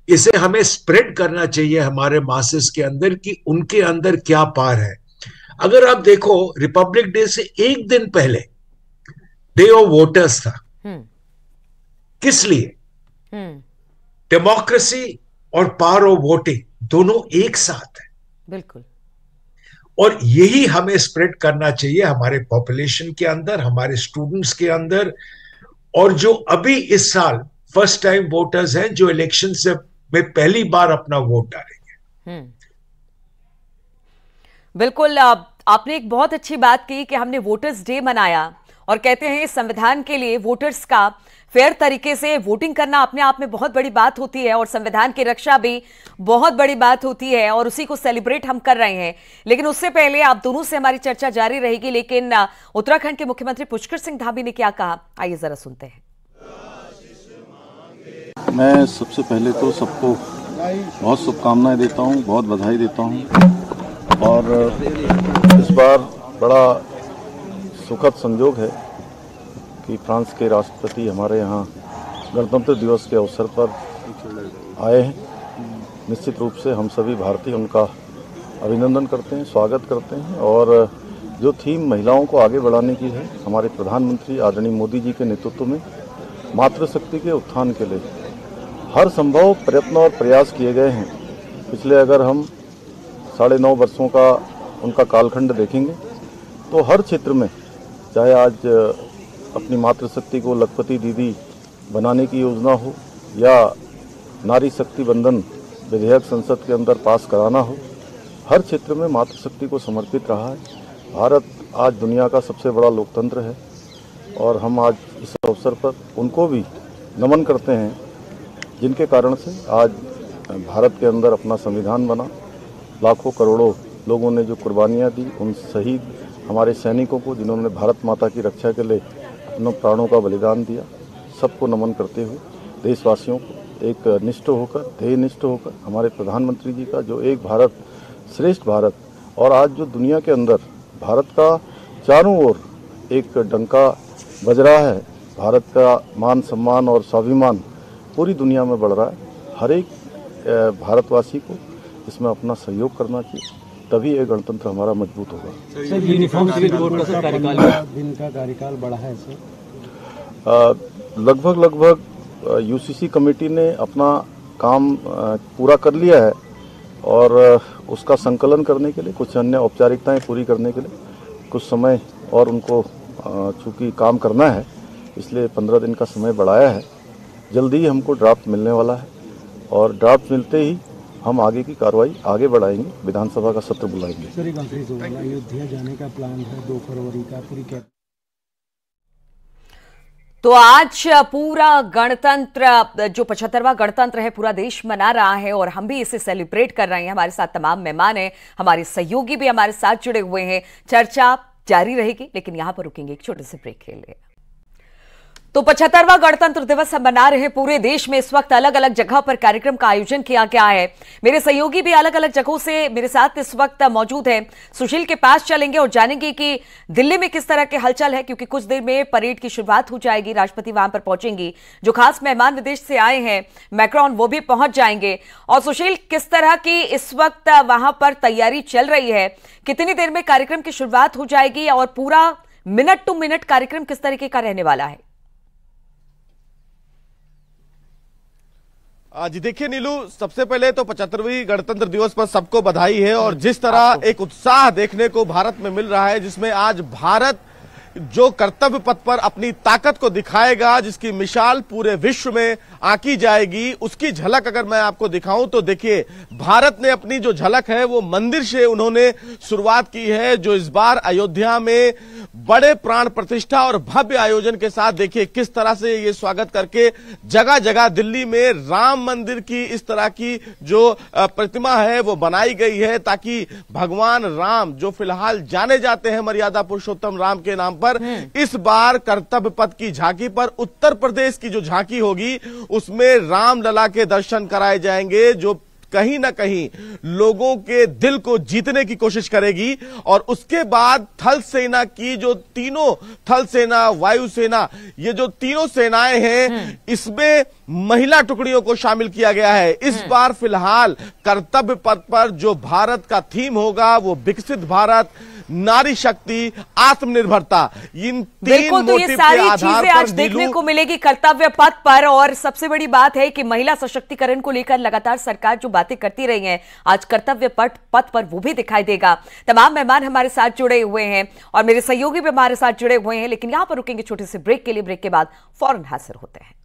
इसे हमें स्प्रेड करना चाहिए हमारे मासेस के अंदर कि उनके अंदर क्या पार है। अगर आप देखो, रिपब्लिक डे से एक दिन पहले डे ऑफ वोटर्स था। हम्म। किस लिए? हम्म। डेमोक्रेसी और पावर ऑफ वोटिंग दोनों एक साथ है, बिल्कुल। और यही हमें स्प्रेड करना चाहिए हमारे पॉपुलेशन के अंदर, हमारे स्टूडेंट्स के अंदर। और जो अभी इस साल फर्स्ट टाइम वोटर्स हैं, जो इलेक्शन से में पहली बार अपना वोट डालेंगे। हम्म। बिल्कुल। आपने एक बहुत अच्छी बात की कि हमने वोटर्स डे मनाया, और कहते हैं संविधान के लिए वोटर्स का फेयर तरीके से वोटिंग करना अपने आप में बहुत बड़ी बात होती है, और संविधान की रक्षा भी बहुत बड़ी बात होती है, और उसी को सेलिब्रेट हम कर रहे हैं। लेकिन उससे पहले आप दोनों से हमारी चर्चा जारी रहेगी, लेकिन उत्तराखंड के मुख्यमंत्री पुष्कर सिंह धामी ने क्या कहा, आइए जरा सुनते हैं। मैं सबसे पहले तो सबको बहुत शुभकामनाएं देता हूं, बहुत बधाई देता हूं। और इस बार बड़ा सुखद संयोग है कि फ्रांस के राष्ट्रपति हमारे यहाँ गणतंत्र दिवस के अवसर पर आए हैं। निश्चित रूप से हम सभी भारतीय उनका अभिनंदन करते हैं, स्वागत करते हैं। और जो थीम महिलाओं को आगे बढ़ाने की है, हमारे प्रधानमंत्री आदरणीय मोदी जी के नेतृत्व में मातृशक्ति के उत्थान के लिए हर संभव प्रयत्न और प्रयास किए गए हैं। पिछले अगर हम 9.5 वर्षों का उनका कालखंड देखेंगे तो हर क्षेत्र में, चाहे आज अपनी मातृशक्ति को लखपति दीदी बनाने की योजना हो, या नारी शक्ति बंधन विधेयक संसद के अंदर पास कराना हो, हर क्षेत्र में मातृशक्ति को समर्पित रहा है। भारत आज दुनिया का सबसे बड़ा लोकतंत्र है, और हम आज इस अवसर पर उनको भी नमन करते हैं, जिनके कारण से आज भारत के अंदर अपना संविधान बना। लाखों करोड़ों लोगों ने जो कुर्बानियाँ दी, उन शहीद हमारे सैनिकों को, जिन्होंने भारत माता की रक्षा के लिए अपने प्राणों का बलिदान दिया, सबको नमन करते हुए देशवासियों को एक निष्ठ होकर, ध्येयनिष्ठ होकर हमारे प्रधानमंत्री जी का जो एक भारत श्रेष्ठ भारत, और आज जो दुनिया के अंदर भारत का चारों ओर एक डंका बज रहा है, भारत का मान सम्मान और स्वाभिमान पूरी दुनिया में बढ़ रहा है। हर एक भारतवासी को इसमें अपना सहयोग करना चाहिए, तभी ये गणतंत्र हमारा मजबूत होगा। सर, यूनिफॉर्म सिविल कोड का दिन का कार्यकाल बढ़ा है सर? लगभग यूसीसी कमेटी ने अपना काम पूरा कर लिया है, और उसका संकलन करने के लिए, कुछ अन्य औपचारिकताएं पूरी करने के लिए कुछ समय और उनको चूँकि काम करना है, इसलिए 15 दिन का समय बढ़ाया है। जल्दी ही हमको ड्राफ्ट मिलने वाला है, और ड्राफ्ट मिलते ही हम आगे की कार्रवाई आगे बढ़ाएंगे, विधानसभा का सत्र बुलाएंगे। सर, एक आखिरी सवाल, अयोध्या जाने का प्लान है 2 फरवरी का, पूरी क्या? तो आज पूरा गणतंत्र, जो 75वां गणतंत्र है, पूरा देश मना रहा है, और हम भी इसे सेलिब्रेट कर रहे हैं। हमारे साथ तमाम मेहमान हैं, हमारे सहयोगी भी हमारे साथ जुड़े हुए हैं। चर्चा जारी रहेगी, लेकिन यहां पर रुकेंगे एक छोटे से ब्रेक के लिए। तो 75वां गणतंत्र दिवस हम मना रहे हैं पूरे देश में। इस वक्त अलग अलग जगह पर कार्यक्रम का आयोजन किया गया है। मेरे सहयोगी भी अलग अलग जगहों से मेरे साथ इस वक्त मौजूद हैं। सुशील के पास चलेंगे और जानेंगे कि दिल्ली में किस तरह के हलचल है, क्योंकि कुछ देर में परेड की शुरुआत हो जाएगी। राष्ट्रपति वहां पर पहुंचेंगी, जो खास मेहमान विदेश से आए हैं मैक्रोन, वो भी पहुंच जाएंगे। और सुशील, किस तरह की इस वक्त वहां पर तैयारी चल रही है? कितनी देर में कार्यक्रम की शुरुआत हो जाएगी, और पूरा मिनट टू मिनट कार्यक्रम किस तरीके का रहने वाला है? जी देखिए नीलू, सबसे पहले तो 75वीं गणतंत्र दिवस पर सबको बधाई है। और जिस तरह एक उत्साह देखने को भारत में मिल रहा है, जिसमें आज भारत जो कर्तव्य पथ पर अपनी ताकत को दिखाएगा, जिसकी मिसाल पूरे विश्व में आंकी जाएगी, उसकी झलक अगर मैं आपको दिखाऊं तो देखिए, भारत ने अपनी जो झलक है वो मंदिर से उन्होंने शुरुआत की है, जो इस बार अयोध्या में बड़े प्राण प्रतिष्ठा और भव्य आयोजन के साथ देखिए किस तरह से ये स्वागत करके जगह जगह दिल्ली में राम मंदिर की इस तरह की जो प्रतिमा है वो बनाई गई है, ताकि भगवान राम, जो फिलहाल जाने जाते हैं मर्यादा पुरुषोत्तम राम के नाम पर, इस बार कर्तव्य पथ की झांकी पर उत्तर प्रदेश की जो झांकी होगी उसमें रामलला के दर्शन कराए जाएंगे, जो कहीं ना कहीं लोगों के दिल को जीतने की कोशिश करेगी। और उसके बाद थल सेना की जो तीनों, थल सेना, वायुसेना, ये जो तीनों सेनाएं हैं, इसमें महिला टुकड़ियों को शामिल किया गया है। इस बार फिलहाल कर्तव्य पथ पर जो भारत का थीम होगा वो विकसित भारत, नारी शक्ति, आत्मनिर्भरता, इन तीन बिल्कुल, तो ये सारी चीजें आज देखने को मिलेगी कर्तव्य पथ पर। और सबसे बड़ी बात है कि महिला सशक्तिकरण को लेकर लगातार सरकार जो बातें करती रही है, आज कर्तव्य पथ पर वो भी दिखाई देगा। तमाम मेहमान हमारे साथ जुड़े हुए हैं और मेरे सहयोगी भी हमारे साथ जुड़े हुए हैं, लेकिन यहां पर रुकेंगे छोटे से ब्रेक के लिए। ब्रेक के बाद फौरन हाजिर होते हैं।